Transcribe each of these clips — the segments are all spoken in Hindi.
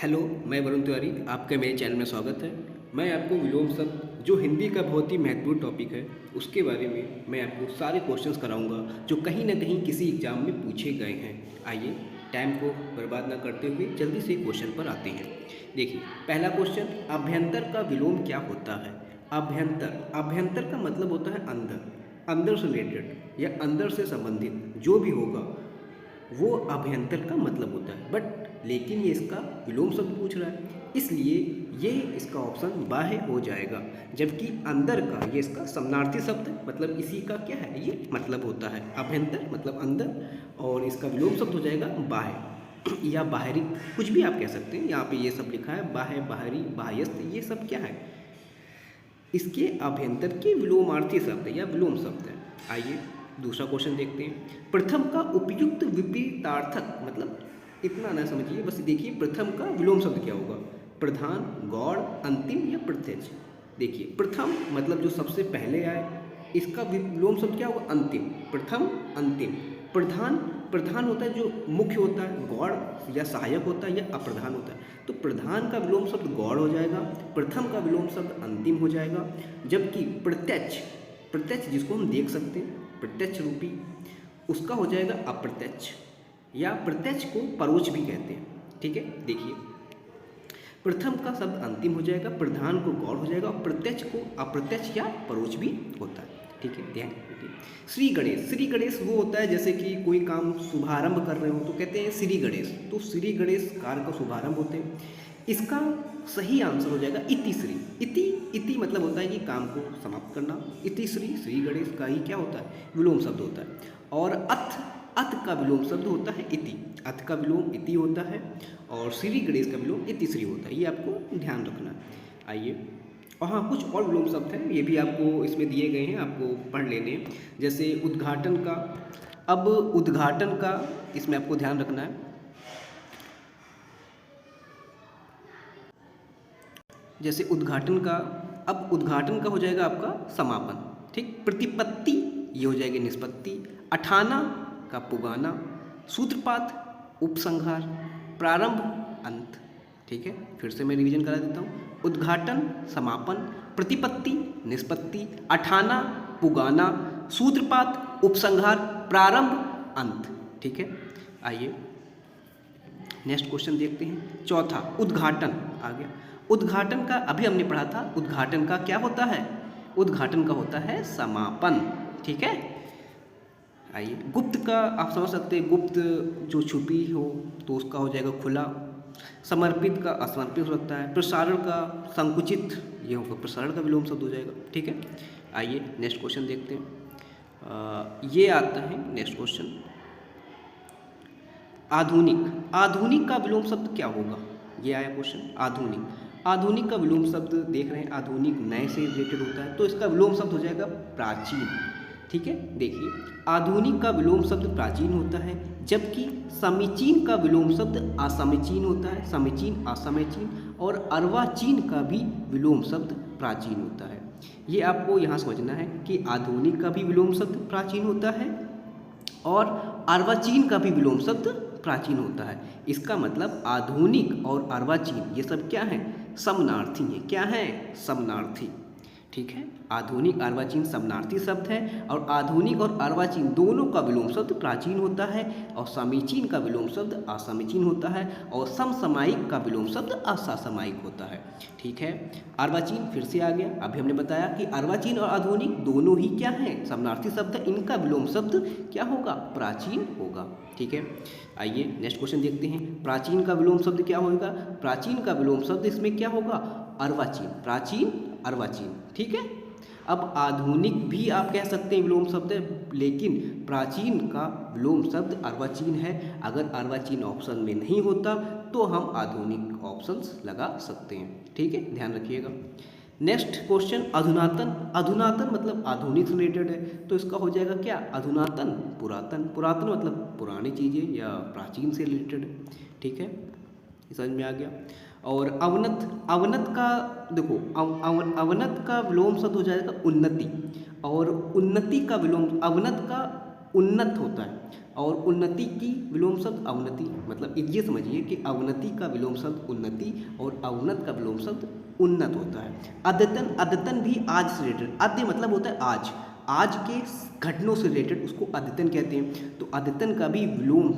हेलो, मैं वरुण तिवारी, आपका मेरे चैनल में स्वागत है। मैं आपको विलोम शब्द जो हिंदी का बहुत ही महत्वपूर्ण टॉपिक है उसके बारे में मैं आपको सारे क्वेश्चंस कराऊंगा जो कहीं ना कहीं किसी एग्जाम में पूछे गए हैं। आइए टाइम को बर्बाद ना करते हुए जल्दी से क्वेश्चन पर आते हैं। देखिए, पहला क्वेश्चन, अभ्यंतर का विलोम क्या होता है? अभ्यंतर अभ्यंतर का मतलब होता है अंदर, अंदर से रिलेटेड या अंदर से संबंधित जो भी होगा वो अभ्यंतर का मतलब होता है। बट लेकिन ये इसका विलोम शब्द पूछ रहा है, इसलिए ये इसका ऑप्शन बाह्य हो जाएगा। जबकि अंदर का ये इसका समानार्थी शब्द है, मतलब इसी का क्या है, ये मतलब होता है अभ्यंतर मतलब अंदर, और इसका विलोम शब्द हो जाएगा बाह्य या बाहरी, कुछ भी आप कह सकते हैं। यहाँ पे ये सब लिखा है बाह्य, बाहरी, बाह्यस्थ, ये सब क्या है, इसके अभ्यंतर के विलोमार्थी शब्द या विलोम शब्द है। आइए दूसरा क्वेश्चन देखते हैं। प्रथम का उपयुक्त विपरीतार्थक, मतलब इतना ना समझिए, बस देखिए प्रथम का विलोम शब्द क्या होगा, प्रधान, गौड़, अंतिम या प्रत्यक्ष। देखिए प्रथम मतलब जो सबसे पहले आए, इसका विलोम शब्द क्या होगा, अंतिम, प्रथम अंतिम। प्रधान, प्रधान होता है जो मुख्य होता है, गौड़ या सहायक होता है या अप्रधान होता है। तो प्रधान का विलोम शब्द गौड़ हो जाएगा, प्रथम का विलोम शब्द अंतिम हो जाएगा। जबकि प्रत्यक्ष, प्रत्यक्ष जिसको हम देख सकते हैं प्रत्यक्ष रूपी, उसका हो जाएगा अप्रत्यक्ष, या प्रत्यक्ष को परोक्ष भी कहते हैं। ठीक है, देखिए प्रथम का शब्द अंतिम हो जाएगा, प्रधान को गौड़ हो जाएगा, और प्रत्यक्ष को अप्रत्यक्ष या परोक्ष भी होता है। ठीक है, ध्यान रखिए। श्री गणेश, श्री गणेश वो होता है जैसे कि कोई काम शुभारंभ कर रहे हो तो कहते हैं श्री गणेश, तो श्री गणेश कार्य का शुभारंभ होते हैं। इसका सही आंसर हो जाएगा इति श्री। इति, इति मतलब होता है कि काम को समाप्त करना। इति श्री, श्री गणेश का ही क्या होता है, विलोम शब्द होता है। और अथ, अथ का विलोम शब्द होता है इति, अथ का विलोम इति होता है, और श्री गणेश का विलोम इति श्री होता है। ये आपको ध्यान रखना है। आइए, और हाँ कुछ और विलोम शब्द हैं, ये भी आपको इसमें दिए गए हैं, आपको पढ़ लेने हैं। जैसे उद्घाटन का, अब उद्घाटन का इसमें आपको ध्यान रखना है। जैसे उद्घाटन का, अब उद्घाटन का हो जाएगा आपका समापन। ठीक, प्रतिपत्ति ये हो जाएगी निष्पत्ति, अठाना का पुगाना, सूत्रपात उपसंहार, प्रारंभ अंत। ठीक है, फिर से मैं रिवीजन करा देता हूँ। उद्घाटन समापन, प्रतिपत्ति निष्पत्ति, अठाना पुगाना, सूत्रपात उपसंहार, प्रारंभ अंत। ठीक है, आइए नेक्स्ट क्वेश्चन देखते हैं। चौथा, उद्घाटन आ गया। उद्घाटन का अभी हमने पढ़ा था, उद्घाटन का क्या होता है, उद्घाटन का होता है समापन। ठीक है, आइए गुप्त का आप समझ सकते हैं, गुप्त जो छुपी हो तो उसका हो जाएगा खुला। समर्पित का असमर्पित हो सकता है। प्रसारण का संकुचित, ये होगा प्रसारण का विलोम शब्द हो जाएगा। ठीक है, आइए नेक्स्ट क्वेश्चन देखते हैं। ये आता है नेक्स्ट क्वेश्चन, आधुनिक। आधुनिक का विलोम शब्द क्या होगा, ये आया क्वेश्चन। आधुनिक, आधुनिक का विलोम शब्द देख रहे हैं, आधुनिक नए से रिलेटेड होता है, तो इसका विलोम शब्द हो जाएगा प्राचीन। ठीक है, देखिए आधुनिक का विलोम शब्द प्राचीन होता है, जबकि समीचीन का विलोम शब्द असमीचीन होता है, समीचीन असमीचीन, और अर्वाचीन का भी विलोम शब्द प्राचीन होता है। ये आपको यहाँ समझना है कि आधुनिक का भी विलोम शब्द प्राचीन होता है और अर्वाचीन का भी विलोम शब्द प्राचीन होता है। इसका मतलब आधुनिक और अर्वाचीन ये सब क्या है, समनार्थी है। क्या है, समनार्थी। ठीक है, आधुनिक अर्वाचीन समनार्थी शब्द है, और आधुनिक और अर्वाचीन दोनों का विलोम शब्द प्राचीन होता है, और समीचीन का विलोम शब्द असमीचीन होता है, और समसामयिक का विलोम शब्द अससामयिक होता है। ठीक है, अर्वाचीन फिर से आ गया। अभी हमने बताया कि अर्वाचीन और आधुनिक दोनों ही क्या हैं, समनार्थी शब्द है, इनका विलोम शब्द क्या होगा, प्राचीन होगा। ठीक है, आइए नेक्स्ट क्वेश्चन देखते हैं। प्राचीन का विलोम शब्द क्या होगा, प्राचीन का विलोम शब्द इसमें क्या होगा, अर्वाचीन, प्राचीन अर्वाचीन। ठीक है, अब आधुनिक भी आप कह सकते हैं विलोम शब्द है, लेकिन प्राचीन का विलोम शब्द अर्वाचीन है। अगर अर्वाचीन ऑप्शन में नहीं होता तो हम आधुनिक ऑप्शंस लगा सकते हैं। ठीक है, ध्यान रखिएगा। Next question, अधुनातन। अधुनातन मतलब आधुनिक से रिलेटेड है, तो इसका हो जाएगा क्या, अधुनातन पुरातन। पुरातन मतलब पुरानी चीज़ें या प्राचीन से रिलेटेड है। ठीक है, समझ में आ गया। और अवनत, अवनत का देखो अवनत का विलोम शब्द हो जाएगा उन्नति, और उन्नति का विलोम, अवनत का उन्नत होता है, और उन्नति की विलोम शब्द अवनति, मतलब ये समझिए कि अवनति का विलोम शब्द उन्नति और अवनत का विलोम शब्द उन्नत होता है। अद्यतन, अद्यतन भी आज से रिलेटेड, अद्य मतलब होता है आज, आज के घटनाओं से रिलेटेड उसको अद्यतन कहते हैं। तो अद्यतन का भी विलोम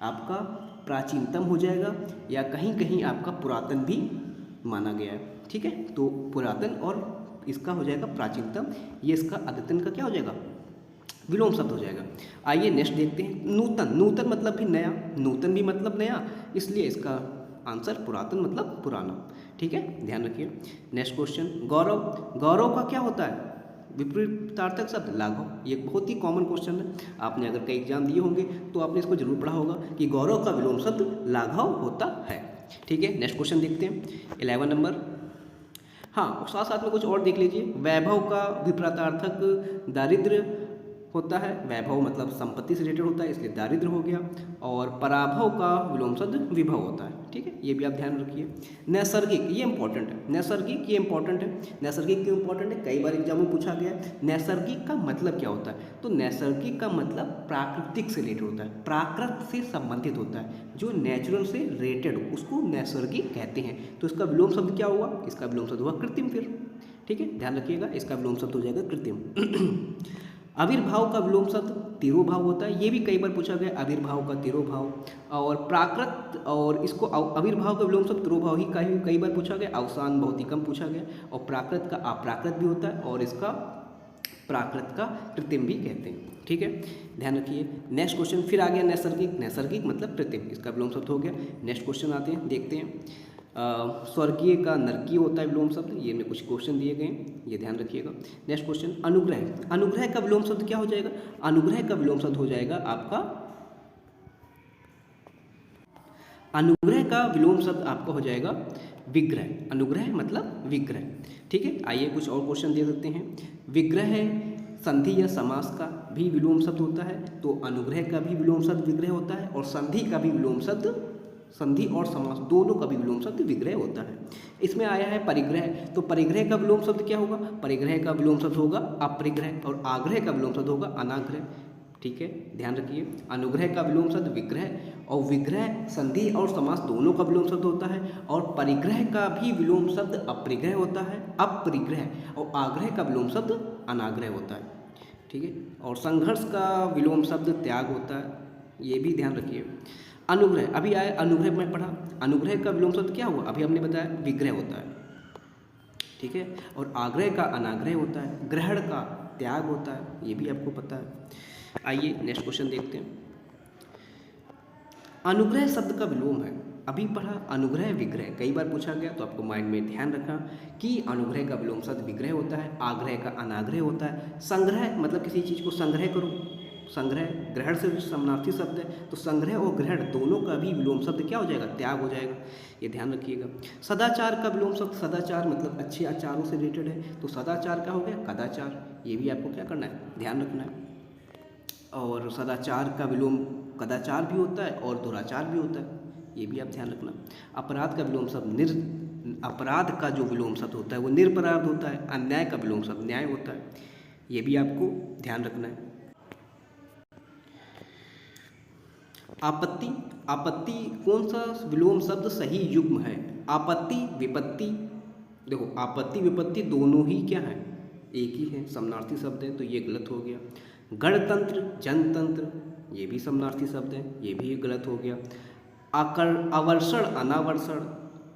आपका प्राचीनतम हो जाएगा या कहीं कहीं आपका पुरातन भी माना गया है, ठीक है। तो पुरातन और इसका हो जाएगा प्राचीनतम, ये इसका अद्यतन का क्या हो जाएगा, विलोम शब्द हो जाएगा। आइए नेक्स्ट देखते हैं, नूतन। नूतन मतलब भी नया, नूतन भी मतलब नया, इसलिए इसका आंसर पुरातन मतलब पुराना, ठीक है, ध्यान रखिए। नेक्स्ट क्वेश्चन, गौरव। गौरव का क्या होता है, विपरीतार्थक शब्द लाघव। ये बहुत ही कॉमन क्वेश्चन है, आपने अगर कई एग्जाम दिए होंगे तो आपने इसको जरूर पढ़ा होगा कि गौरव का विलोम शब्द लाघव होता है, ठीक है। नेक्स्ट क्वेश्चन देखते हैं 11 नंबर। हाँ, साथ साथ में कुछ और देख लीजिए। वैभव का विपरीतार्थक दारिद्र्य होता है, वैभव मतलब संपत्ति से रिलेटेड होता है इसलिए दारिद्र्य हो गया। और पराभव का विलोम शब्द विभव होता है, ठीक है, ये भी आप ध्यान रखिए। नैसर्गिक, ये इंपॉर्टेंट है, नैसर्गिक ये इंपॉर्टेंट है। नैसर्गिक क्यों इंपॉर्टेंट है, कई बार एग्जाम में पूछा गया है। नैसर्गिक का मतलब क्या होता है, तो नैसर्गिक का मतलब प्राकृतिक से रिलेटेड होता है, प्राकृत से संबंधित होता है, जो नेचुरल से रिलेटेड हो उसको नैसर्गिक कहते हैं। तो इसका विलोम शब्द क्या हुआ, इसका विलोम शब्द हुआ कृत्रिम, फिर ठीक है, ध्यान रखिएगा, इसका विलोम शब्द हो जाएगा कृत्रिम। आविर्भाव का विलोम शब्द तिरोभाव होता है, ये भी कई बार पूछा गया, आविर्भाव का तिरोभाव। और प्राकृत, और इसको आविर्भाव का विलोम शब्द तिरोभाव ही कई बार पूछा गया, अवसान बहुत ही कम पूछा गया। और प्राकृत का अप्राकृत भी होता है और इसका प्राकृत का कृत्रिम भी कहते हैं, ठीक है, ध्यान रखिए। नेक्स्ट क्वेश्चन फिर आ गया नैसर्गिक, नैसर्गिक मतलब कृत्रिम, इसका विलोम शब्द हो गया। नेक्स्ट क्वेश्चन आते हैं, देखते हैं। स्वर्गीय का नरकीय होता है विलोम शब्द, ये में कुछ क्वेश्चन दिए गए हैं, ये ध्यान रखिएगा। नेक्स्ट क्वेश्चन, अनुग्रह। अनुग्रह का विलोम शब्द क्या हो जाएगा, अनुग्रह का विलोम शब्द हो जाएगा आपका, अनुग्रह का विलोम शब्द आपका हो जाएगा विग्रह। अनुग्रह मतलब विग्रह, ठीक है। आइए कुछ और क्वेश्चन दे सकते हैं। विग्रह संधि या समास का भी विलोम शब्द होता है, तो अनुग्रह का भी विलोम शब्द विग्रह होता है, और संधि का भी विलोम शब्द, संधि और समास दोनों का भी विलोम शब्द विग्रह होता है। इसमें आया है परिग्रह, तो परिग्रह का विलोम शब्द क्या होगा, परिग्रह का विलोम शब्द होगा अपरिग्रह, और आग्रह का विलोम शब्द होगा अनाग्रह, ठीक है, ध्यान रखिए। अनुग्रह का विलोम शब्द विग्रह, और विग्रह संधि और समास दोनों का विलोम शब्द होता है। और परिग्रह का भी विलोम शब्द अपरिग्रह होता है, अपरिग्रह, और आग्रह का विलोम शब्द अनाग्रह होता है, ठीक है। और संघर्ष का विलोम शब्द त्याग होता है, ये भी ध्यान रखिए। अनुग्रह, अभी आया अनुग्रह में पढ़ा, अनुग्रह का विलोम शब्द क्या हुआ, अभी हमने बताया विग्रह होता है, ठीक है। और आग्रह का अनाग्रह होता है, ग्रहण का त्याग होता है, ये भी आपको पता है। आइए नेक्स्ट क्वेश्चन देखते हैं। अनुग्रह शब्द का विलोम है, अभी पढ़ा अनुग्रह विग्रह, कई बार पूछा गया, तो आपको माइंड में ध्यान रखना कि अनुग्रह का विलोम शब्द विग्रह होता है, आग्रह का अनाग्रह होता है। संग्रह मतलब किसी चीज़ को संग्रह करो, संग्रह ग्रहण से समानार्थी शब्द है, तो संग्रह और ग्रहण दोनों का भी विलोम शब्द क्या हो जाएगा, त्याग हो जाएगा, ये ध्यान रखिएगा। सदाचार का विलोम शब्द, सदाचार मतलब अच्छे आचारों से रिलेटेड है, तो सदाचार का हो गया कदाचार, ये भी आपको क्या करना है, ध्यान रखना है। और सदाचार का विलोम कदाचार भी होता है और दुराचार भी होता है, ये भी आप ध्यान रखना। अपराध का विलोम शब्द अपराध का जो विलोम शब्द होता है वो निरपराध होता है। अन्याय का विलोम शब्द न्याय होता है, ये भी आपको ध्यान रखना है। आपत्ति, आपत्ति कौन सा विलोम शब्द सही युग्म है, आपत्ति विपत्ति, देखो आपत्ति विपत्ति दोनों ही क्या है, एक ही है, समानार्थी शब्द है, तो ये गलत हो गया। गणतंत्र जनतंत्र, ये भी समानार्थी शब्द है, ये भी गलत हो गया। आवर्षण अनावर्षण,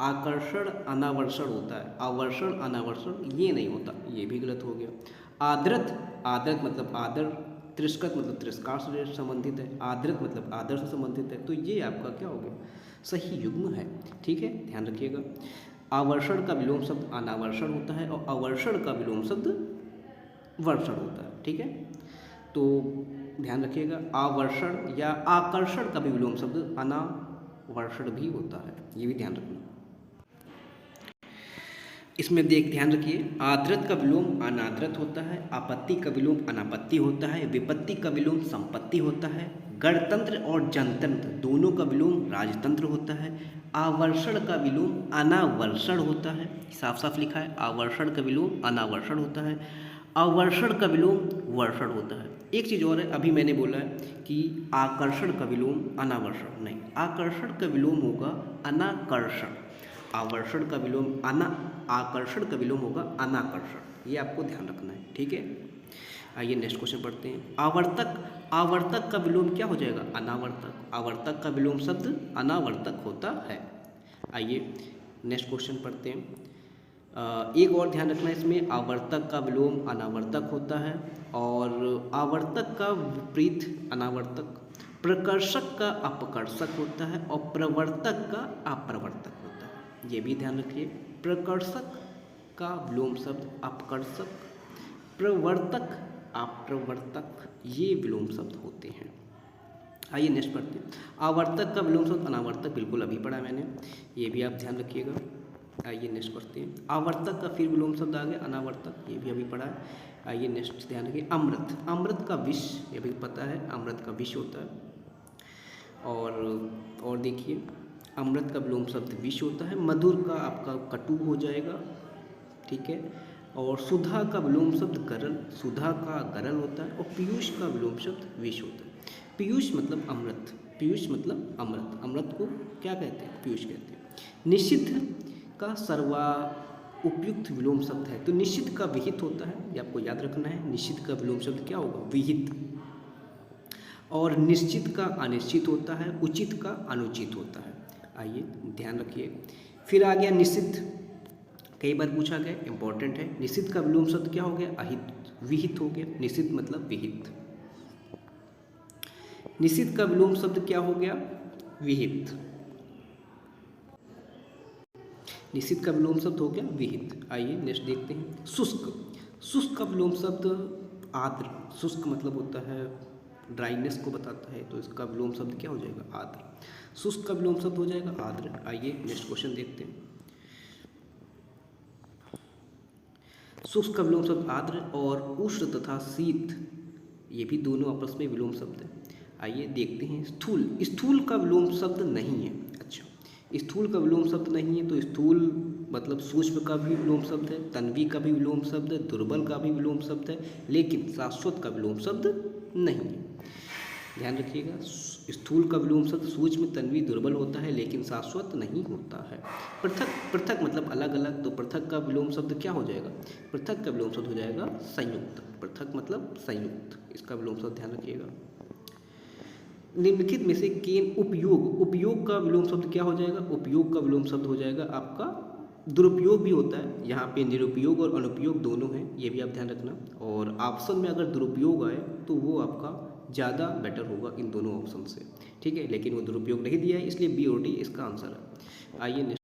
आकर्षण अनावर्षण होता है, आवर्षण अनावर्षण ये नहीं होता, ये भी गलत हो गया। आदृत, आदृत मतलब आदर, तिरस्कृत मतलब तिरस्कार से संबंधित है, आदृत मतलब आदर से संबंधित है, तो ये आपका क्या हो गया, सही युग्म है, ठीक है, ध्यान रखिएगा। आवर्षण का विलोम शब्द अनावर्षण होता है और आवर्षण का विलोम शब्द वर्षण होता है, ठीक है, तो ध्यान रखिएगा। आवर्षण या आकर्षण का भी विलोम शब्द अनावर्षण भी होता है, ये भी ध्यान रखना। इसमें ध्यान रखिए, आदृत का विलोम अनादृत होता है, आपत्ति का विलोम अनापत्ति होता है, विपत्ति का विलोम संपत्ति होता है, गणतंत्र और जनतंत्र दोनों का विलोम राजतंत्र होता है, आवर्षण का विलोम अनावर्षण होता है, साफ साफ लिखा है, आवर्षण का विलोम अनावर्षण होता है, आवर्षण का विलोम वर्षण होता है, एक चीज़ और है, अभी मैंने बोला है कि आकर्षण का विलोम अनावर्षण नहीं, आकर्षण का विलोम होगा अनाकर्षण, आवर्षण का विलोम आकर्षण का विलोम होगा अनाकर्षण। ये आपको ध्यान रखना है, ठीक है। आइए नेक्स्ट क्वेश्चन पढ़ते हैं। आवर्तक, आवर्तक का विलोम क्या हो जाएगा? अनावर्तक। आवर्तक का विलोम शब्द अनावर्तक होता है। आइए नेक्स्ट क्वेश्चन पढ़ते हैं। एक और ध्यान रखना इसमें, आवर्तक का विलोम अनावर्तक होता है और आवर्तक का विपरीत अनावर्तक, प्रकर्षक का अपकर्षक होता है और प्रवर्तक का अप्रवर्तक होता है। ये भी ध्यान रखिए, प्रकर्षक का विलोम शब्द अपकर्षक, प्रवर्तक अप्रवर्तक, ये विलोम शब्द होते हैं। आइए नेक्स्ट पढ़ते हैं। आवर्तक का विलोम शब्द अनावर्तक, बिल्कुल अभी पढ़ा मैंने, ये भी आप ध्यान रखिएगा। आइए नेक्स्ट पढ़ते हैं। आवर्तक का फिर विलोम शब्द आ गया अनावर्तक, ये भी अभी पढ़ा है। आइए नेक्स्ट ध्यान रखिए। अमृत, अमृत का विष, ये भी पता है, अमृत का विष होता है। और देखिए, अमृत का विलोम शब्द विष होता है। मधुर का आपका कटु हो जाएगा, ठीक है। और सुधा का विलोम शब्द गरल, सुधा का गरल होता है। और पीयूष का विलोम शब्द विष होता है। पीयूष मतलब अमृत, पीयूष मतलब अमृत, अमृत को क्या कहते हैं? पीयूष कहते हैं। निषिद्ध का सर्वा उपयुक्त विलोम शब्द है, तो निषिद्ध का विहित होता है, ये आपको याद रखना है। निषिद्ध का विलोम शब्द क्या होगा? विहित। और निश्चित का अनिश्चित होता है, उचित का अनुचित होता है। आइए ध्यान रखिए। फिर आ गया निषिद्ध, कई बार पूछा गया, इंपॉर्टेंट है। निषिद्ध का विलोम शब्द क्या हो गया? अहित, विहित हो गया। निषिद्ध मतलब विहित। निषिद्ध का विलोम शब्द क्या हो गया? विहित। निषिद्ध का विलोम शब्द हो गया विहित। आइए नेक्स्ट देखते हैं। शुष्क, शुष्क का विलोम शब्द आर्द्र, शुष्क मतलब होता है ड्राइनेस को बताता है, तो इसका विलोम शब्द क्या हो जाएगा? आर्द्र। शुष्क का विलोम शब्द हो जाएगा आर्द्र। आइए नेक्स्ट क्वेश्चन देखते हैं। शुष्क का विलोम शब्द आर्द्र और उष्ण तथा शीत, ये भी दोनों आपस में विलोम शब्द है। आइए देखते हैं। स्थूल, स्थूल का विलोम शब्द नहीं है। अच्छा, स्थूल का विलोम शब्द नहीं है, तो स्थूल मतलब सूक्ष्म का भी विलोम शब्द है, तन्वी का भी विलोम शब्द है, दुर्बल का भी विलोम शब्द है, लेकिन शाश्वत का विलोम शब्द नहीं है। ध्यान रखिएगा, स्थूल का विलोम शब्द सूक्ष्म, तन्वी, दुर्बल होता है, लेकिन शाश्वत नहीं होता है। पृथक, पृथक मतलब अलग अलग, तो पृथक का विलोम शब्द क्या हो जाएगा? पृथक का विलोम शब्द हो जाएगा संयुक्त। पृथक मतलब संयुक्त, इसका विलोम शब्द ध्यान रखिएगा। निम्नलिखित में से केन उपयोग, उपयोग का विलोम शब्द क्या हो जाएगा? उपयोग का विलोम शब्द हो जाएगा आपका दुरुपयोग भी होता है, यहाँ पे निरुपयोग और अनुपयोग दोनों हैं, ये भी आप ध्यान रखना। और ऑप्शन में अगर दुरुपयोग आए तो वो आपका ज़्यादा बेटर होगा इन दोनों ऑप्शन से, ठीक है। लेकिन वो दुरुपयोग नहीं दिया है, इसलिए बी और डी इसका आंसर है। आइए